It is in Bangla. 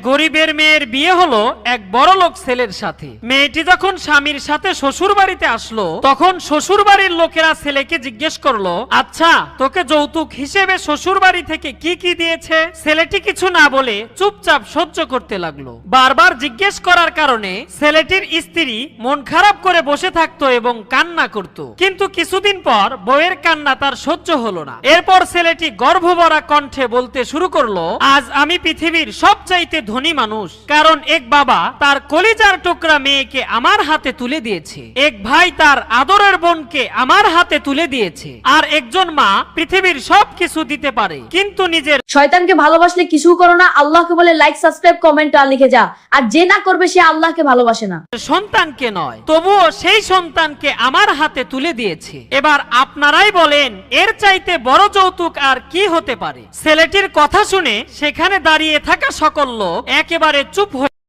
গরিবের মেয়ের বিয়ে হলো এক বড়লোক ছেলের সাথে। মেয়েটি যখন স্বামীর সাথে শ্বশুর বাড়িতে আসলো, তখন শ্বশুর বাড়ির লোকেরা ছেলেকে জিজ্ঞেস করলো, আচ্ছা তোকে যৌতুক হিসেবে শ্বশুর বাড়ি থেকে কি কি দিয়েছে? ছেলেটি কিছু না বলে চুপচাপ সহ্য করতে লাগলো। বারবার জিজ্ঞেস করার কারণে ছেলেটির স্ত্রী মন খারাপ করে বসে থাকতো এবং কান্না করত। কিন্তু কিছুদিন পর বউয়ের কান্না তার সহ্য হলো না। এরপর ছেলেটি গর্ভভরা কণ্ঠে বলতে শুরু করলো, আজ আমি পৃথিবীর সবচাইতে ধনী মানুষ, কারণ এক বাবা তার কলিজার টুকরা মেয়েকে আমার হাতে তুলে দিয়েছে, এক ভাই তার আদরের বোনকে আমার হাতে তুলে দিয়েছে, আর একজন মা পৃথিবীর সবকিছু দিতে পারে কিন্তু নিজের শয়তানকে ভালোবাসলে কিছু করো না, আল্লাহকে বলে লাইক সাবস্ক্রাইব কমেন্ট আর লিখে যা, আর যে না করবে সে আল্লাহকে ভালোবাসে না। সন্তানকে নয়, তবুও সেই সন্তানকে আমার হাতে তুলে দিয়েছে। এবার আপনারাই বলেন এর চাইতে বড় যৌতুক আর কি হতে পারে? ছেলেটির কথা শুনে সেখানে দাঁড়িয়ে থাকা সকল লোক একেবারে চুপ হয়ে